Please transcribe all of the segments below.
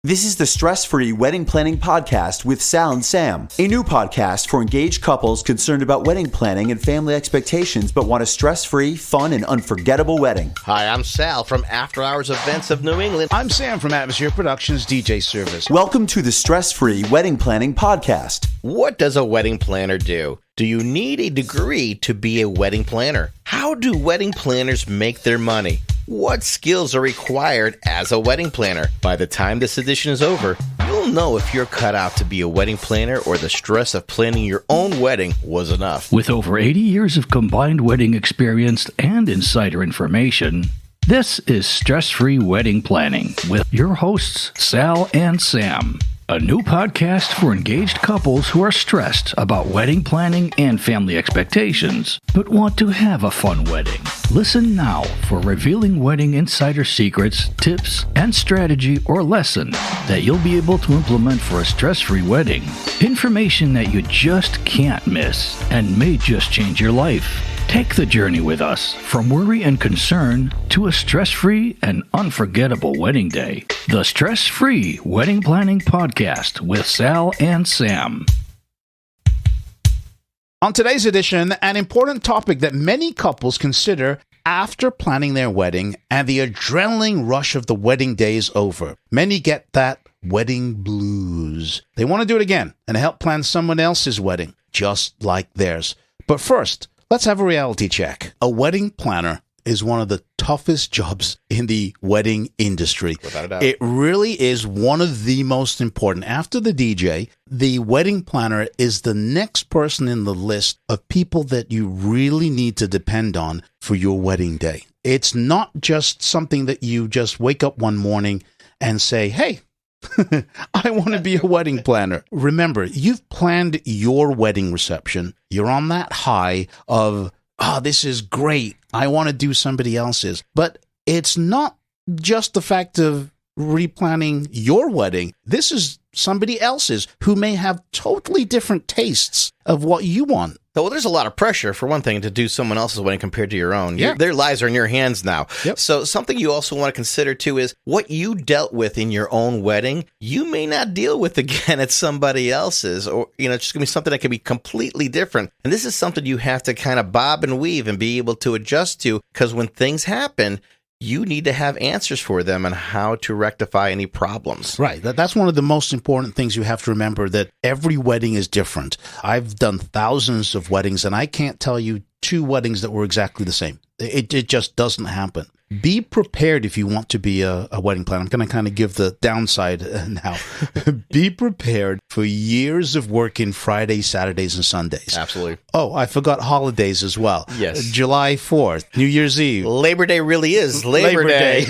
This is the Stress-Free Wedding Planning Podcast with Sal and Sam, a new podcast for engaged couples concerned about wedding planning and family expectations but want a stress-free, fun, and unforgettable wedding. Hi, I'm Sal from After Hours Events of New England. I'm Sam from Atmosphere Productions DJ Service. Welcome to the Stress-Free Wedding Planning Podcast. What does a wedding planner do? Do you need a degree to be a wedding planner? How do wedding planners make their money? What skills are required as a wedding planner? By the time this edition is over, you'll know if you're cut out to be a wedding planner or the stress of planning your own wedding was enough. With over 80 years of combined wedding experience and insider information, this is Stress-Free Wedding Planning with your hosts, Sal and Sam. A new podcast for engaged couples who are stressed about wedding planning and family expectations, but want to have a fun wedding. Listen now for revealing wedding insider secrets, tips, and strategy or lesson that you'll be able to implement for a stress-free wedding. Information that you just can't miss and may just change your life. Take the journey with us from worry and concern to a stress-free and unforgettable wedding day. The Stress-Free Wedding Planning Podcast with Sal and Sam. On today's edition, an important topic that many couples consider after planning their wedding and the adrenaline rush of the wedding day is over. Many get that wedding blues. They want to do it again and help plan someone else's wedding, just like theirs. But first, let's have a reality check. A wedding planner is one of the toughest jobs in the wedding industry. Without a doubt. It really is one of the most important. After the DJ, the wedding planner is the next person in the list of people that you really need to depend on for your wedding day. It's not just something that you just wake up one morning and say, hey, I want to be a wedding planner. Remember, you've planned your wedding reception. You're on that high of, this is great. I want to do somebody else's. But it's not just the fact of replanning your wedding. This is somebody else's who may have totally different tastes of what you want. Well, there's a lot of pressure, for one thing, to do someone else's wedding compared to your own. Yeah. Their lives are in your hands now. Yep. So something you also want to consider, too, is what you dealt with in your own wedding, you may not deal with again at somebody else's. Or, it's just going to be something that can be completely different. And this is something you have to kind of bob and weave and be able to adjust to, because when things happen, you need to have answers for them on how to rectify any problems. Right. That's one of the most important things you have to remember, that every wedding is different. I've done thousands of weddings, and I can't tell you two weddings that were exactly the same. It just doesn't happen. Be prepared if you want to be a wedding planner. I'm going to kind of give the downside now. Be prepared for years of working Fridays, Saturdays, and Sundays. Absolutely. Oh, I forgot holidays as well. Yes. July 4th, New Year's Eve. Labor Day really is Labor Day.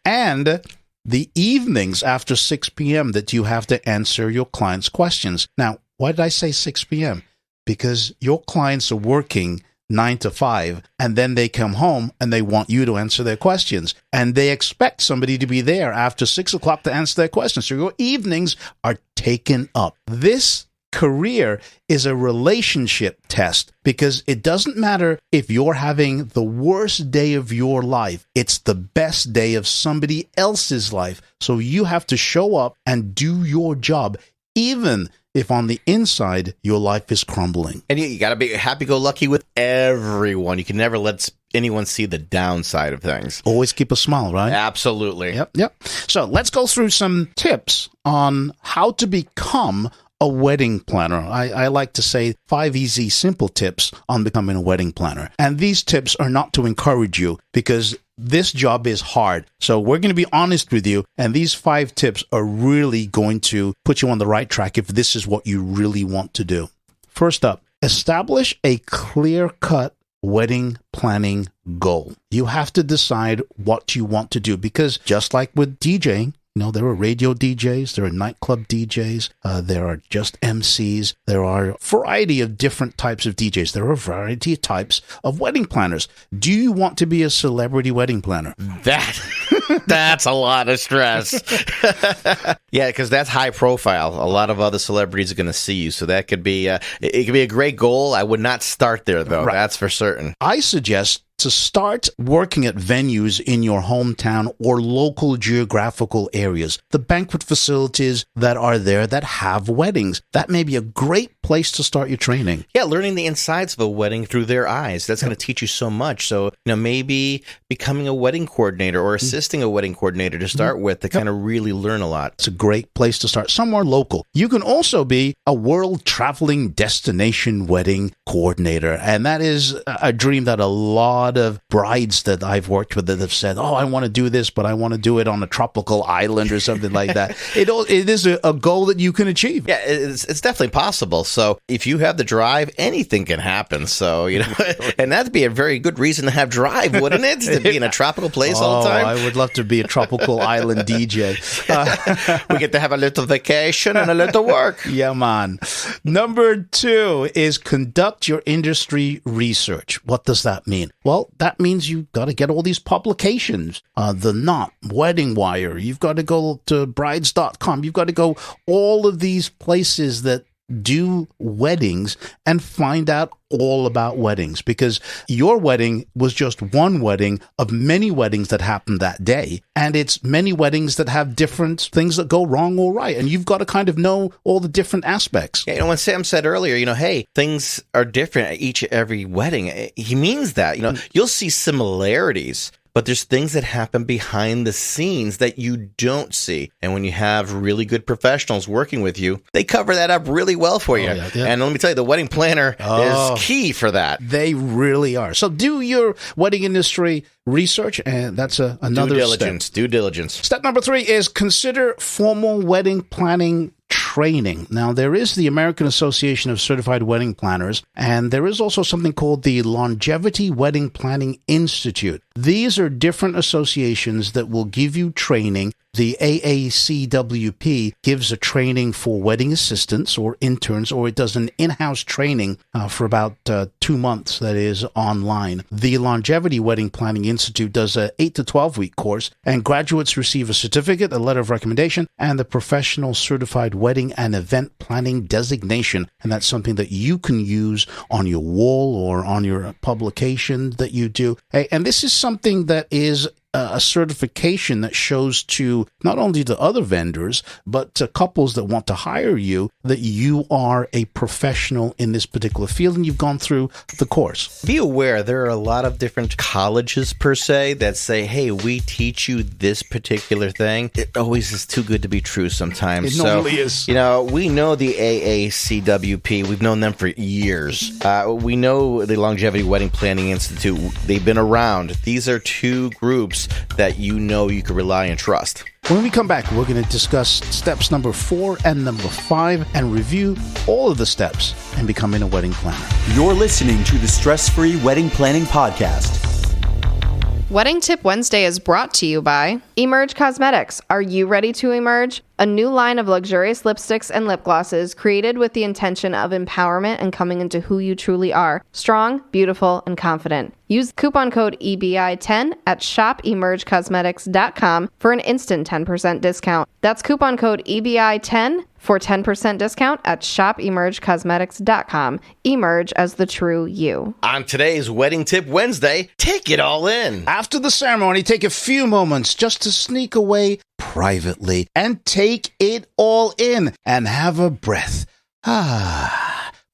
And the evenings after 6 p.m. that you have to answer your clients' questions. Now, why did I say 6 p.m.? Because your clients are working 9 to 5, and then they come home and they want you to answer their questions. And they expect somebody to be there after 6 o'clock to answer their questions. So your evenings are taken up. This career is a relationship test, because it doesn't matter if you're having the worst day of your life. It's the best day of somebody else's life. So you have to show up and do your job, even if on the inside your life is crumbling. And you got to be happy-go-lucky with everyone. You can never let anyone see the downside of things. Always keep a smile, right? Absolutely. Yep. So let's go through some tips on how to become a wedding planner. I like to say 5 easy, simple tips on becoming a wedding planner. And these tips are not to encourage you, because this job is hard. So we're going to be honest with you, and these 5 tips are really going to put you on the right track if this is what you really want to do. First up, establish a clear-cut wedding planning goal. You have to decide what you want to do, because just like with DJing, there are radio DJs, there are nightclub DJs, there are just MCs, there are a variety of different types of DJs, there are a variety of types of wedding planners. Do you want to be a celebrity wedding planner? That's a lot of stress. Yeah, because that's high profile. A lot of other celebrities are going to see you, so that could be it could be a great goal. I would not start there, though. Right. That's for certain. I suggest to start working at venues in your hometown or local geographical areas, the banquet facilities that are there that have weddings. That may be a great place to start your training. Yeah, learning the insides of a wedding through their eyes. That's going to teach you so much. So, maybe becoming a wedding coordinator or assisting a wedding coordinator to start with to kind of really learn a lot. It's a great place to start, somewhere local. You can also be a world traveling destination wedding coordinator. And that is a dream that a lot of brides that I've worked with that have said, I want to do this, but I want to do it on a tropical island or something like that. It is a goal that you can achieve. Yeah, it's definitely possible. So if you have the drive, anything can happen. So, and that'd be a very good reason to have drive, wouldn't it? To be in a tropical place all the time. I would love to be a tropical island DJ. We get to have a little vacation and a little work. Yeah, man. Number 2 is conduct your industry research. What does that mean? Well, that means you've got to get all these publications. The Knot, Wedding Wire. You've got to go to brides.com. You've got to go all of these places that do weddings and find out all about weddings, because your wedding was just one wedding of many weddings that happened that day, and it's many weddings that have different things that go wrong or right, and you've got to kind of know all the different aspects. Yeah, when Sam said earlier, hey, things are different at every wedding, he means that. You'll see similarities, but there's things that happen behind the scenes that you don't see. And when you have really good professionals working with you, they cover that up really well for you. Yeah. And let me tell you, the wedding planner is key for that. They really are. So do your wedding industry research, and that's another step. Due diligence. Step number 3 is consider formal wedding planning training. Now, there is the American Association of Certified Wedding Planners, and there is also something called the Longevity Wedding Planning Institute. These are different associations that will give you training. The AACWP gives a training for wedding assistants or interns, or it does an in-house training for about 2 months that is online. The Longevity Wedding Planning Institute does a 8 to 12-week course, and graduates receive a certificate, a letter of recommendation, and the Professional Certified Wedding and Event Planning designation. And that's something that you can use on your wall or on your publication that you do. And this is something that is a certification that shows to not only the other vendors, but to couples that want to hire you that you are a professional in this particular field and you've gone through the course. Be aware, there are a lot of different colleges per se that say, hey, we teach you this particular thing. It always is too good to be true sometimes. It normally is. We know the AACWP. We've known them for years. We know the Longevity Wedding Planning Institute. They've been around. These are two groups that you can rely and trust. When we come back, we're going to discuss steps number 4 and number 5 and review all of the steps in becoming a wedding planner. You're listening to the Stress-Free Wedding Planning Podcast. Wedding Tip Wednesday is brought to you by Emerge Cosmetics. Are you ready to emerge? A new line of luxurious lipsticks and lip glosses created with the intention of empowerment and coming into who you truly are. Strong, beautiful, and confident. Use coupon code EBI10 at shopemergecosmetics.com for an instant 10% discount. That's coupon code EBI10 for 10% discount at shopemergecosmetics.com. Emerge as the true you. On today's Wedding Tip Wednesday, take it all in. After the ceremony, take a few moments just to sneak away privately and take it all in and have a breath.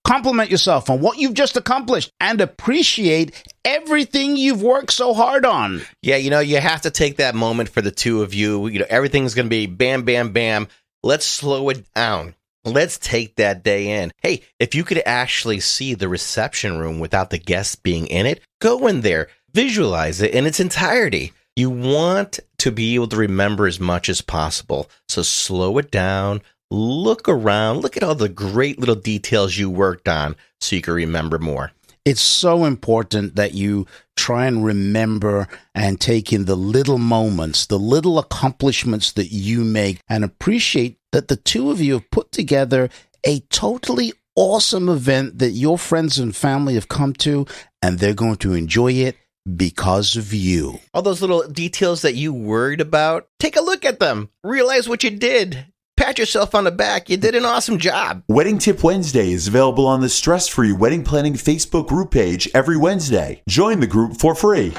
Compliment yourself on what you've just accomplished and appreciate everything you've worked so hard on. Yeah, you have to take that moment for the two of you. Everything's going to be bam, bam, bam. Let's slow it down. Let's take that day in. Hey, if you could actually see the reception room without the guests being in it, go in there, visualize it in its entirety. You want to be able to remember as much as possible. So slow it down, look around, look at all the great little details you worked on so you can remember more. It's so important that you try and remember and take in the little moments, the little accomplishments that you make, and appreciate that the two of you have put together a totally awesome event that your friends and family have come to, and they're going to enjoy it because of you. All those little details that you worried about, take a look at them. Realize what you did. Pat yourself on the back. You did an awesome job. Wedding Tip Wednesday is available on the Stress Free Wedding Planning Facebook group page every Wednesday. Join the group for free.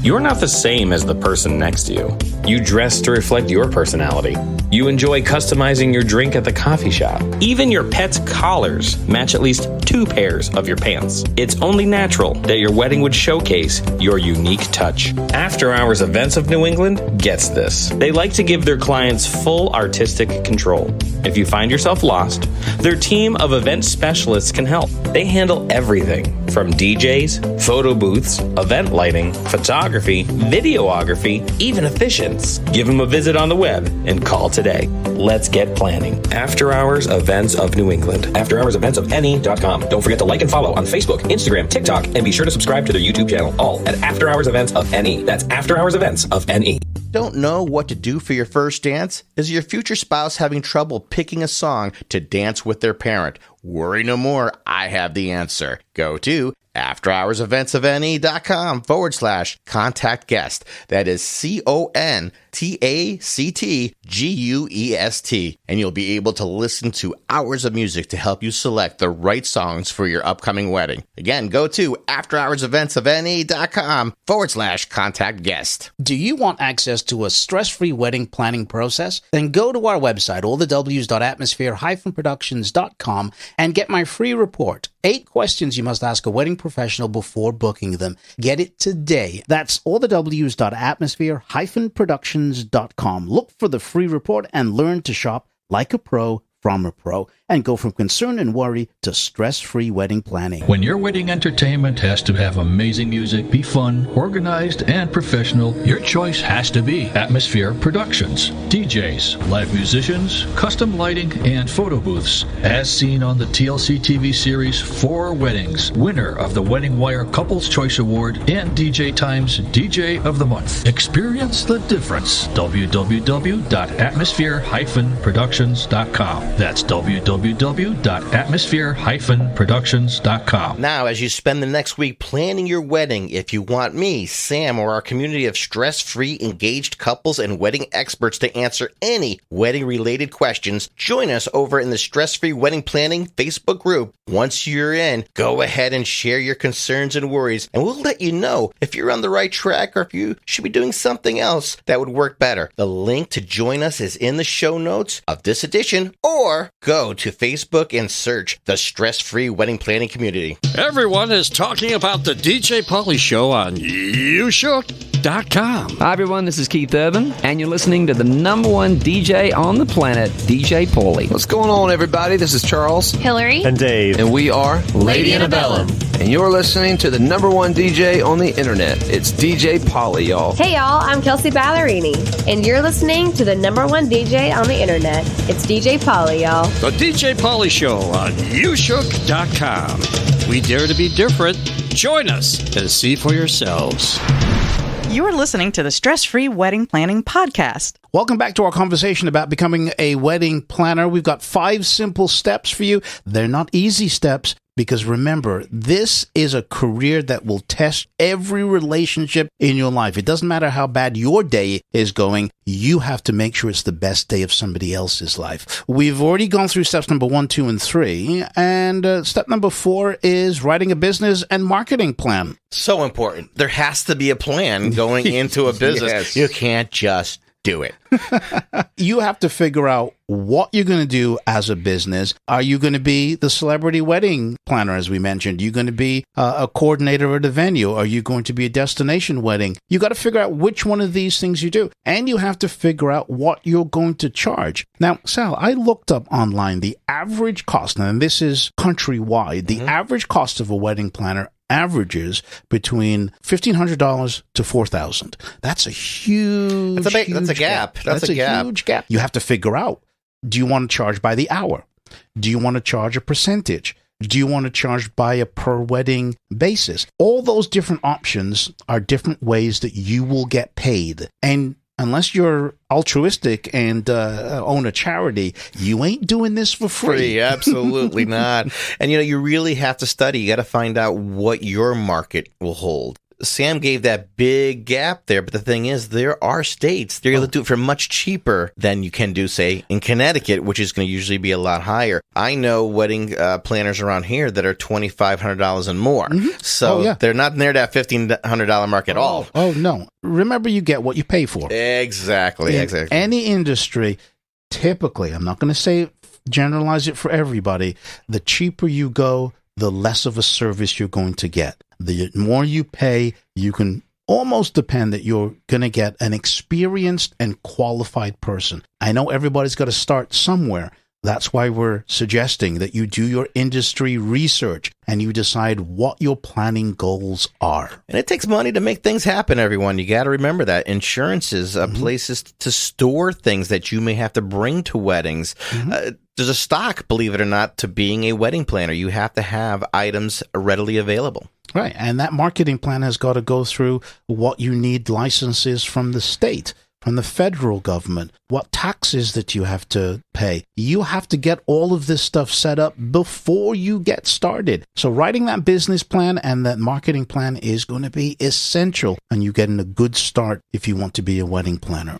You're not the same as the person next to you. You dress to reflect your personality. You enjoy customizing your drink at the coffee shop. Even your pet's collars match at least 2 pairs of your pants. It's only natural that your wedding would showcase your unique touch. After Hours Events of New England gets this. They like to give their clients full artistic control. If you find yourself lost, their team of event specialists can help. They handle everything from DJs, photo booths, event lighting, photography, videography, even efficients. Give them a visit on the web and call today. Let's get planning. After Hours Events of New England. After Hours Events of NE.com. Don't forget to like and follow on Facebook, Instagram, TikTok, and be sure to subscribe to their YouTube channel, all at After Hours Events of NE. That's After Hours Events of NE. Don't know what to do for your first dance? Is your future spouse having trouble picking a song to dance with their parent? Worry no more. I have the answer. Go to afterhoursevents.com/contact guest. That is CONTACTGUEST. And you'll be able to listen to hours of music to help you select the right songs for your upcoming wedding. Again, go to afterhoursevents.com/contact guest. Do you want access to a stress-free wedding planning process? Then go to our website, allthews.atmosphere-productions.com, and get my free report. 8 questions you must ask a wedding professional before booking them. Get it today. That's allthews.atmosphere-productions.com. Look for the free report and learn to shop like a pro from a pro, and go from concern and worry to stress-free wedding planning. When your wedding entertainment has to have amazing music, be fun, organized, and professional, your choice has to be Atmosphere Productions. DJs, live musicians, custom lighting, and photo booths. As seen on the TLC TV series 4 Weddings, winner of the Wedding Wire Couples Choice Award and DJ Times DJ of the Month. Experience the difference. www.atmosphere-productions.com. That's www.atmosphere-productions.com. Now, as you spend the next week planning your wedding, if you want me, Sam, or our community of stress-free, engaged couples and wedding experts to answer any wedding-related questions, join us over in the Stress-Free Wedding Planning Facebook group. Once you're in, go ahead and share your concerns and worries, and we'll let you know if you're on the right track or if you should be doing something else that would work better. The link to join us is in the show notes of this edition, or go to Facebook and search the Stress-Free Wedding Planning Community. Everyone is talking about the DJ Pauly Show on YouShook.com. Hi, everyone. This is Keith Urban, and you're listening to the #1 DJ on the planet, DJ Pauly. What's going on, everybody? This is Charles, Hillary, and Dave, and we are Lady Antebellum. And you're listening to the #1 DJ on the internet. It's DJ Pauly, y'all. Hey, y'all. I'm Kelsey Ballerini, and you're listening to the #1 DJ on the internet. It's DJ Pauly, y'all. The DJ Pauly Show on YouShook.com. We dare to be different. Join us and see for yourselves. You're listening to the Stress-Free Wedding Planning Podcast. Welcome back to our conversation about becoming a wedding planner. We've got 5 simple steps for you. They're not easy steps, because remember, this is a career that will test every relationship in your life. It doesn't matter how bad your day is going. You have to make sure it's the best day of somebody else's life. We've already gone through steps number 1, 2, and 3. And step number 4 is writing a business and marketing plan. So important. There has to be a plan going into a business. Yes. You can't just do it. You have to figure out what you're going to do as a business. Are you going to be the celebrity wedding planner, as we mentioned? Are you going to be a coordinator at a venue? Are you going to be a destination wedding? You got to figure out which one of these things you do. And you have to figure out what you're going to charge. Now, Sal, I looked up online the average cost, and this is countrywide, the average cost of a wedding planner averages between $1,500 to $4,000. That's a huge, that's a gap. That's a huge gap. You have to figure out, do you want to charge by the hour? Do you want to charge a percentage? Do you want to charge by a per wedding basis? All those different options are different ways that you will get paid. And unless you're altruistic and own a charity, you ain't doing this for free. Absolutely not. And, you really have to study. You got to find out what your market will hold. Sam gave that big gap there, but the thing is, there are states they're able to do it for much cheaper than you can do, say, in Connecticut, which is going to usually be a lot higher. I know wedding planners around here that are $2,500 and more. So they're not near that $1,500 mark at all. Oh, no. Remember, you get what you pay for. Exactly. In any industry, typically, I'm not going to say generalize it for everybody, the cheaper you go, the less of a service you're going to get. The more you pay, you can almost depend that you're going to get an experienced and qualified person. I know everybody's got to start somewhere. That's why we're suggesting that you do your industry research and you decide what your planning goals are. And it takes money to make things happen, everyone. You got to remember that. Insurances, places to store things that you may have to bring to weddings. There's a stock, believe it or not, to being a wedding planner. You have to have items readily available. Right. And that marketing plan has got to go through what you need licenses from the state, from the federal government, what taxes that you have to pay. You have to get all of this stuff set up before you get started. So writing that business plan and that marketing plan is going to be essential, and you getting a good start if you want to be a wedding planner.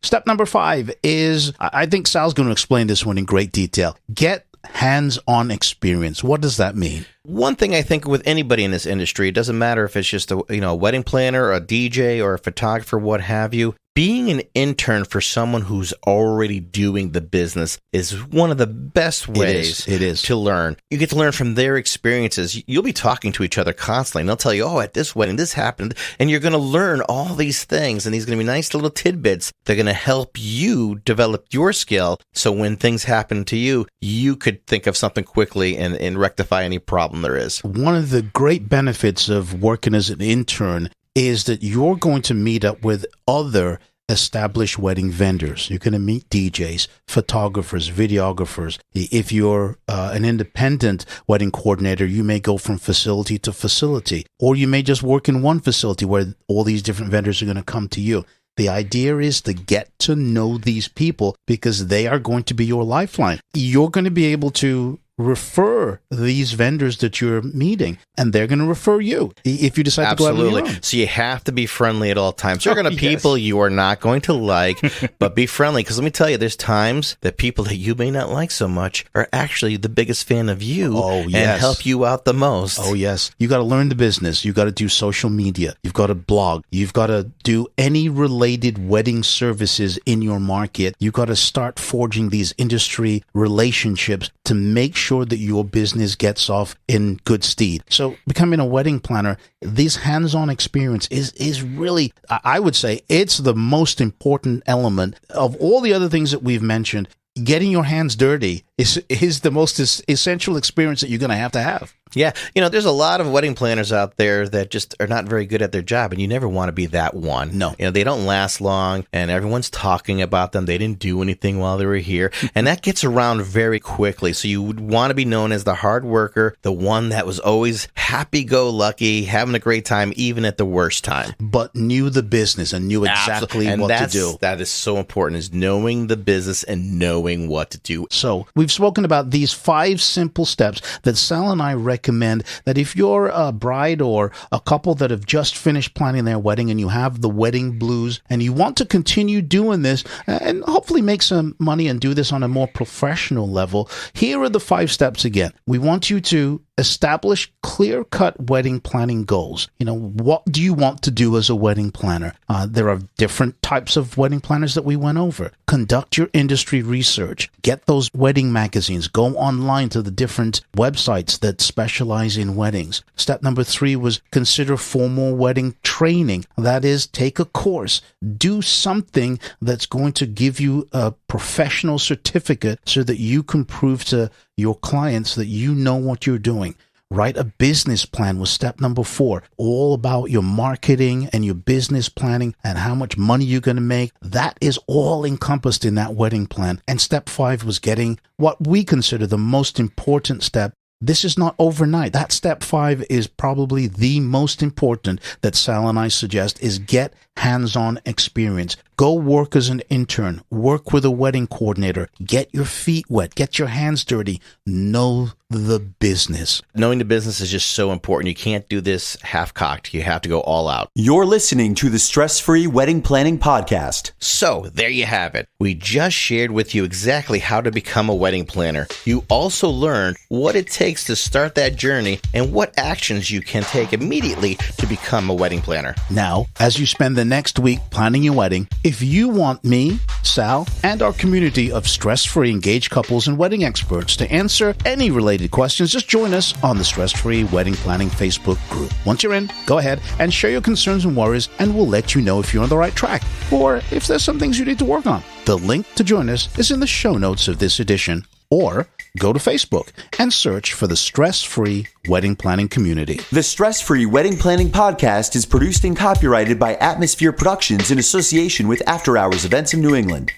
Step number 5 is, I think Sal's going to explain this one in great detail. Get hands-on experience. What does that mean? One thing I think with anybody in this industry, it doesn't matter if it's just a wedding planner, a DJ, or a photographer, what have you. Being an intern for someone who's already doing the business is one of the best ways it is to learn. You get to learn from their experiences. You'll be talking to each other constantly, and they'll tell you, oh, at this wedding, this happened, and you're going to learn all these things, and these are going to be nice little tidbits. They're going to help you develop your skill, so when things happen to you, you could think of something quickly and rectify any problem there is. One of the great benefits of working as an intern is that you're going to meet up with other established wedding vendors. You're going to meet DJs, photographers, videographers. If you're an independent wedding coordinator, you may go from facility to facility, or you may just work in one facility where all these different vendors are going to come to you. The idea is to get to know these people because they are going to be your lifeline. You're going to be able to refer these vendors that you're meeting, and they're going to refer you if you decide to go out on your own. So you have to be friendly at all times. There are going to be people you are not going to like, but be friendly. Because let me tell you, there's times that people that you may not like so much are actually the biggest fan of you and help you out the most. Oh, yes. You got to learn the business. You got to do social media. You've got to blog. You've got to do any related wedding services in your market. You've got to start forging these industry relationships to make sure that your business gets off in good stead. So becoming a wedding planner, this hands-on experience is really, I would say, it's the most important element of all the other things that we've mentioned. Getting your hands dirty is the most essential experience that you're going to have. Yeah. There's a lot of wedding planners out there that just are not very good at their job, and you never want to be that one. No. They don't last long, and everyone's talking about them. They didn't do anything while they were here, and that gets around very quickly. So you would want to be known as the hard worker, the one that was always happy-go-lucky, having a great time, even at the worst time. But knew the business and knew exactly what to do. That is so important, is knowing the business and knowing what to do. So we've spoken about these 5 simple steps that Sal and I recommend that if you're a bride or a couple that have just finished planning their wedding and you have the wedding blues and you want to continue doing this and hopefully make some money and do this on a more professional level, here are the 5 steps again. We want you to establish clear-cut wedding planning goals. What do you want to do as a wedding planner? There are different types of wedding planners that we went over. Conduct your industry research. Get those wedding magazines. Go online to the different websites that specialize in weddings. Step number 3 was consider formal wedding training. That is, take a course. Do something that's going to give you a professional certificate so that you can prove to your clients that you know what you're doing. Write a business plan was step number 4. All about your marketing and your business planning and how much money you're going to make. That is all encompassed in that wedding plan. And step 5 was getting what we consider the most important step. This is not overnight. That step 5 is probably the most important that Sal and I suggest, is get hands-on experience. Go work as an intern, work with a wedding coordinator, get your feet wet, get your hands dirty, know the business. Knowing the business is just so important. You can't do this half-cocked. You have to go all out. You're listening to the Stress-Free Wedding Planning Podcast. So, there you have it. We just shared with you exactly how to become a wedding planner. You also learned what it takes to start that journey and what actions you can take immediately to become a wedding planner. Now, as you spend the next week planning your wedding, if you want me, Sal, and our community of stress-free engaged couples and wedding experts to answer any related questions, just join us on the Stress-Free Wedding Planning Facebook group. Once you're in, go ahead and share your concerns and worries, and we'll let you know if you're on the right track or if there's some things you need to work on. The link to join us is in the show notes of this edition, or go to Facebook and search for the Stress-Free Wedding Planning Community. The Stress-Free Wedding Planning Podcast is produced and copyrighted by Atmosphere Productions in association with After Hours Events of New England.